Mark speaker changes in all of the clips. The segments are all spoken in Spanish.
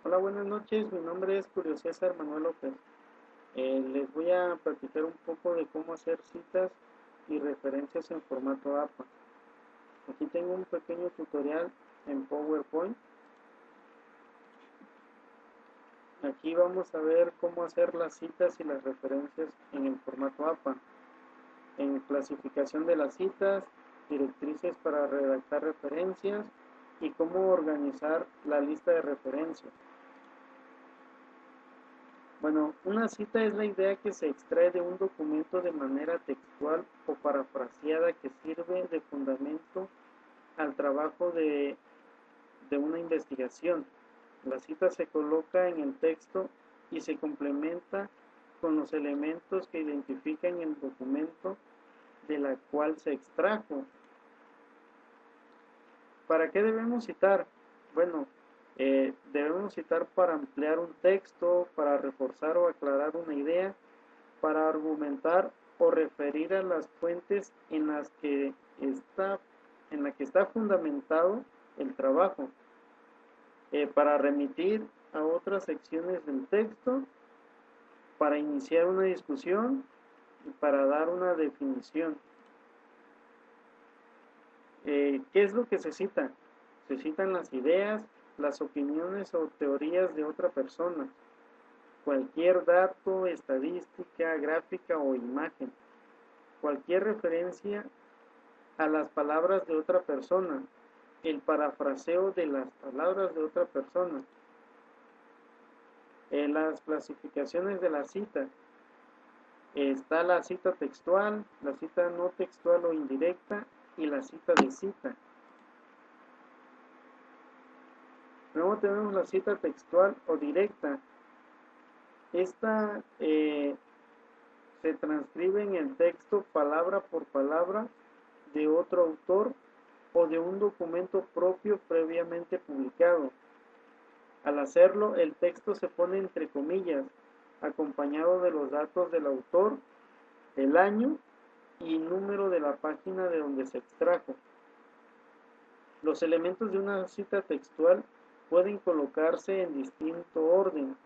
Speaker 1: Hola, buenas noches. Mi nombre es Julio César Manuel López. Les voy a platicar un poco de cómo hacer citas y referencias en formato APA. Aquí tengo un pequeño tutorial en PowerPoint. Aquí vamos a ver cómo hacer las citas y las referencias en el formato APA. En clasificación de las citas, directrices para redactar referencias y cómo organizar la lista de referencias. Bueno, una cita es la idea que se extrae de un documento de manera textual o parafraseada que sirve de fundamento al trabajo de una investigación. La cita se coloca en el texto y se complementa con los elementos que identifican el documento de la cual se extrajo. ¿Para qué debemos citar? Bueno, debemos citar para ampliar un texto, para reforzar o aclarar una idea, para argumentar o referir a las fuentes en las que está fundamentado el trabajo, para remitir a otras secciones del texto, para iniciar una discusión y para dar una definición. ¿Qué es lo que se cita? Se citan las ideas, las opiniones o teorías de otra persona, cualquier dato, estadística, gráfica o imagen, cualquier referencia a las palabras de otra persona, el parafraseo de las palabras de otra persona, las clasificaciones de la cita. Está la cita textual, la cita no textual o indirecta y la cita de cita. Luego tenemos la cita textual o directa. Esta se transcribe en el texto palabra por palabra de otro autor o de un documento propio previamente publicado. Al hacerlo, el texto se pone entre comillas, acompañado de los datos del autor, el año y número de la página de donde se extrajo. Los elementos de una cita textual pueden colocarse en distinto orden,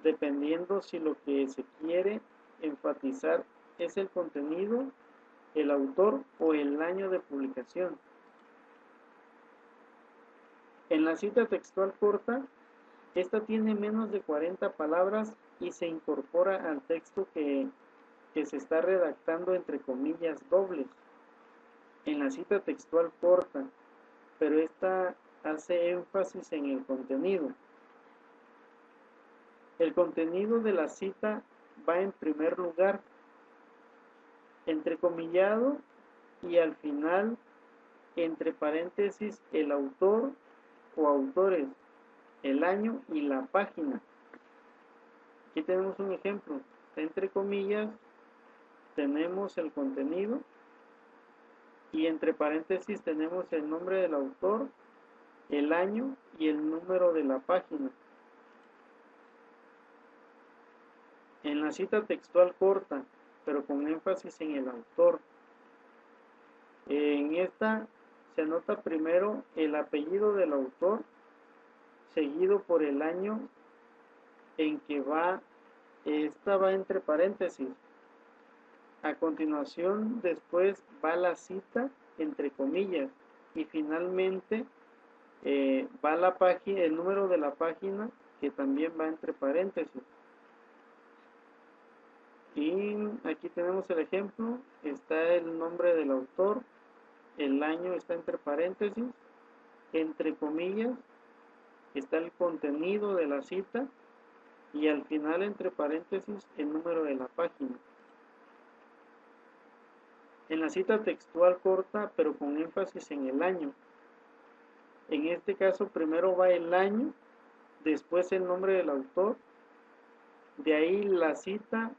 Speaker 1: dependiendo si lo que se quiere enfatizar es el contenido, el autor o el año de publicación. En la cita textual corta, esta tiene menos de 40 palabras y se incorpora al texto que se está redactando entre comillas dobles. En la cita textual corta, pero esta hace énfasis en el contenido. El contenido de la cita va en primer lugar, entrecomillado, y al final, entre paréntesis, el autor o autores, el año y la página. Aquí tenemos un ejemplo. Entre comillas tenemos el contenido y entre paréntesis tenemos el nombre del autor, el año y el número de la página. En la cita textual corta, pero con énfasis en el autor, en esta se anota primero el apellido del autor, seguido por el año en que va, esta va entre paréntesis. A continuación, después va la cita entre comillas y finalmente va la página, el número de la página que también va entre paréntesis. Y aquí tenemos el ejemplo, está el nombre del autor, el año está entre paréntesis, entre comillas está el contenido de la cita y al final entre paréntesis el número de la página. En la cita textual corta pero con énfasis en el año, en este caso primero va el año, después el nombre del autor, de ahí la cita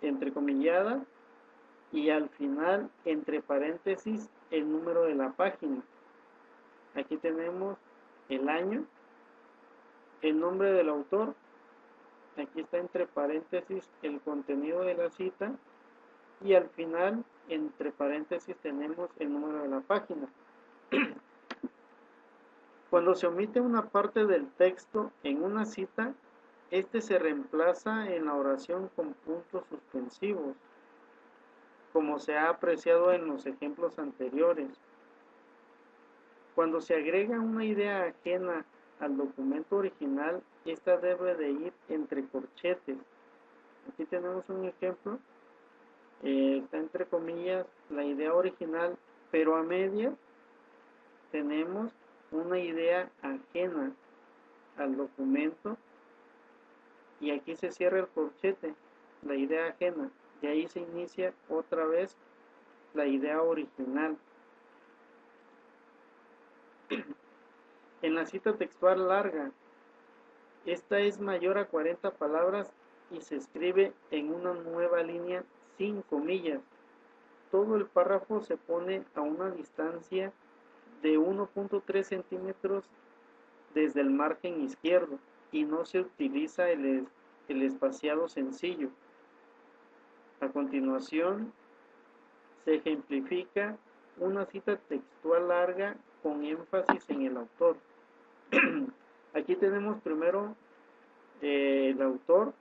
Speaker 1: entrecomillada y al final entre paréntesis el número de la página. Aquí tenemos el año, el nombre del autor, aquí está entre paréntesis el contenido de la cita y al final entre paréntesis tenemos el número de la página. Cuando se omite una parte del texto en una cita, este se reemplaza en la oración con puntos suspensivos, como se ha apreciado en los ejemplos anteriores. Cuando se agrega una idea ajena al documento original, esta debe de ir entre corchetes. Aquí tenemos un ejemplo, está entre comillas la idea original, pero a medias tenemos una idea ajena al documento y aquí se cierra el corchete, la idea ajena, y ahí se inicia otra vez la idea original. En la cita textual larga, esta es mayor a 40 palabras y se escribe en una nueva línea sin comillas. Todo el párrafo se pone a una distancia de 1.3 centímetros desde el margen izquierdo y no se utiliza el espaciado sencillo. A continuación, se ejemplifica una cita textual larga con énfasis en el autor. Aquí tenemos primero el autor,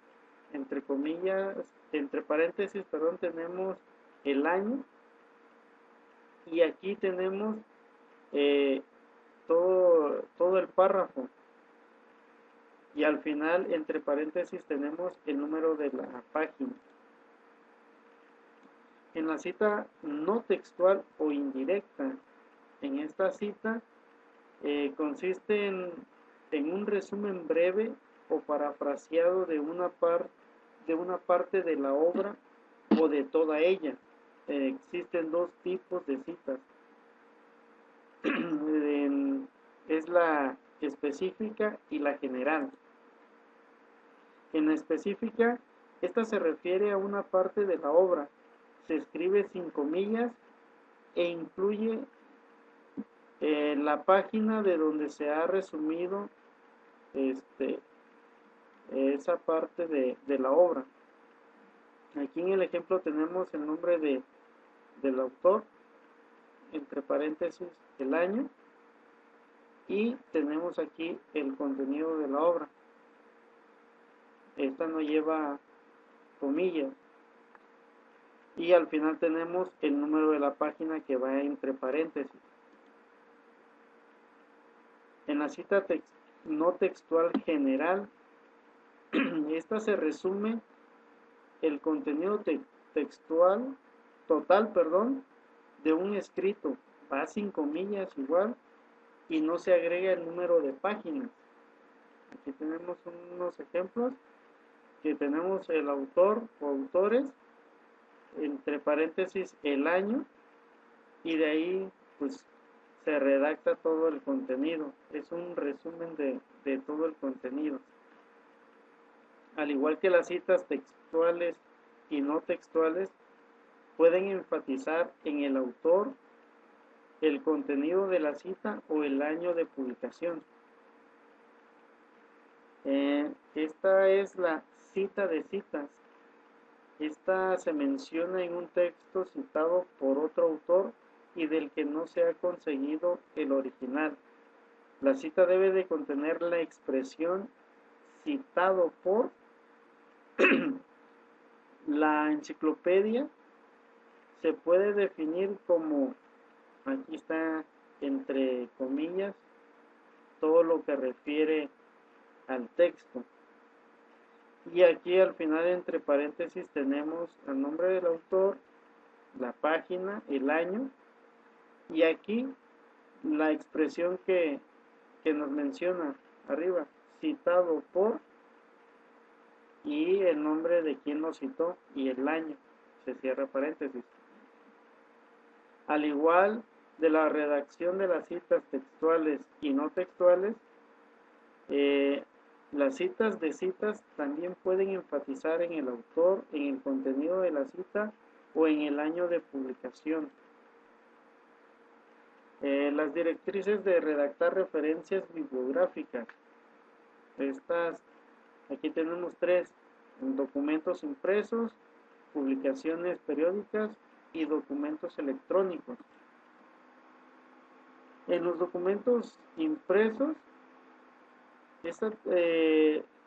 Speaker 1: entre comillas, entre paréntesis, perdón, tenemos el año y aquí tenemos todo el párrafo y al final entre paréntesis tenemos el número de la página. En la cita no textual o indirecta, en esta cita consiste en un resumen breve o parafraseado de una parte de la obra o de toda ella. Existen dos tipos de citas. Es la específica y la general. En la específica, esta se refiere a una parte de la obra, se escribe sin comillas e incluye la página de donde se ha resumido esa parte de la obra. Aquí en el ejemplo tenemos el nombre del autor, entre paréntesis el año, y tenemos aquí el contenido de la obra. Esta no lleva comillas. Y al final tenemos el número de la página que va entre paréntesis. En la cita no textual general, esta se resume el contenido textual total, de un escrito, va sin comillas igual y no se agrega el número de páginas. Aquí tenemos unos ejemplos que tenemos el autor o autores, entre paréntesis el año, y de ahí pues se redacta todo el contenido. Es un resumen de todo el contenido. Al igual que las citas textuales y no textuales, pueden enfatizar en el autor, el contenido de la cita o el año de publicación. Esta es la cita de citas. Esta se menciona en un texto citado por otro autor y del que no se ha conseguido el original. La cita debe de contener la expresión citado por. La enciclopedia se puede definir como, aquí está entre comillas, todo lo que refiere al texto. Y aquí al final entre paréntesis tenemos el nombre del autor, la página, el año, y aquí la expresión que nos menciona arriba, citado por, y el nombre de quien lo citó y el año, se cierra paréntesis. Al igual de la redacción de las citas textuales y no textuales, las citas de citas también pueden enfatizar en el autor, en el contenido de la cita o en el año de publicación. Las directrices de redactar referencias bibliográficas. Aquí tenemos 3, documentos impresos, publicaciones periódicas y documentos electrónicos. En los documentos impresos, esta,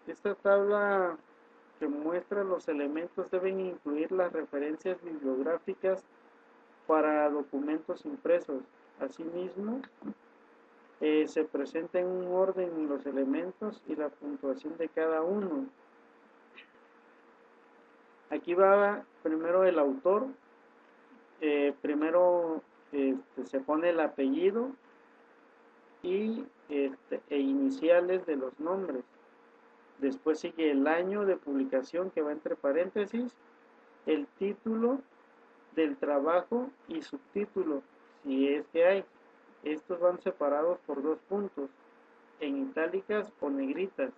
Speaker 1: esta tabla que muestra los elementos deben incluir las referencias bibliográficas para documentos impresos. Asimismo, se presenta en un orden los elementos y la puntuación de cada uno. Aquí va primero el autor, primero se pone el apellido y e iniciales de los nombres. Después sigue el año de publicación, que va entre paréntesis, el título del trabajo y subtítulo, si es que hay. Estos van separados por 2 puntos, en itálicas o negritas.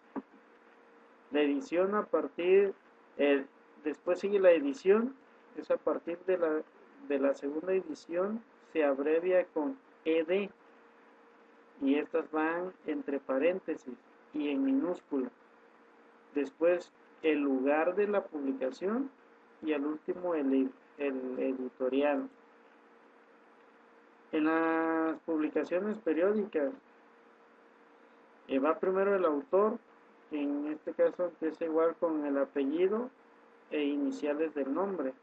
Speaker 1: La edición a partir, después sigue la edición, es a partir de la segunda edición, se abrevia con ED, y estas van entre paréntesis y en minúscula. Después el lugar de la publicación y al último el editorial. En las publicaciones periódicas va primero el autor, que en este caso empieza igual con el apellido e iniciales del nombre,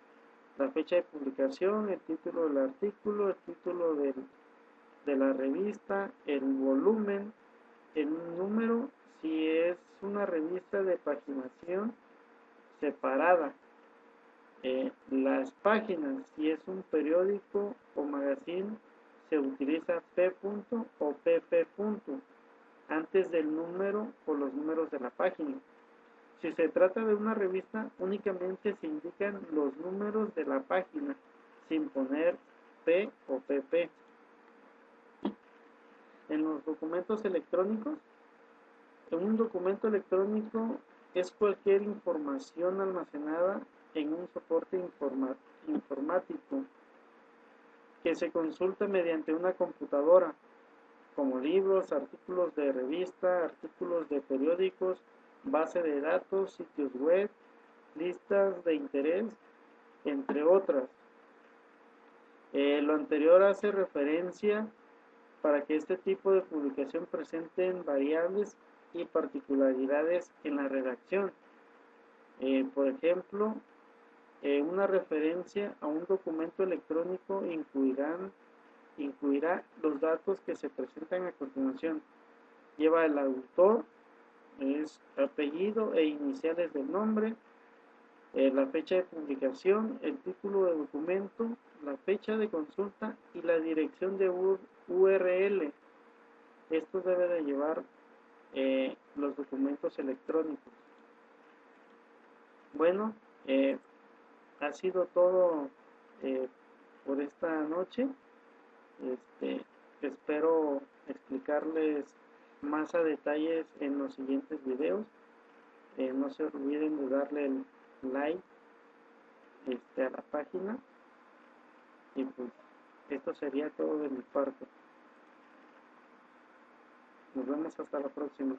Speaker 1: la fecha de publicación, el título del artículo, el título de la revista, el volumen, el número, si es una revista de paginación separada, las páginas, si es un periódico o magazine, se utiliza P. o PP. Antes del número o los números de la página. Si se trata de una revista, únicamente se indican los números de la página, sin poner P o PP. En los documentos electrónicos, en un documento electrónico es cualquier información almacenada en un soporte informático que se consulta mediante una computadora, como libros, artículos de revista, artículos de periódicos, base de datos, sitios web, listas de interés, entre otras. Lo anterior hace referencia para que este tipo de publicación presenten variables y particularidades en la redacción. Por ejemplo, una referencia a un documento electrónico incluirá los datos que se presentan a continuación. Lleva el autor, es apellido e iniciales del nombre, la fecha de publicación, el título del documento, la fecha de consulta y la dirección de URL. Esto debe de llevar los documentos electrónicos. Bueno, ha sido todo por esta noche. Espero explicarles más a detalles en los siguientes videos. No se olviden de darle el like a la página, y pues esto sería todo de mi parte. Nos vemos hasta la próxima.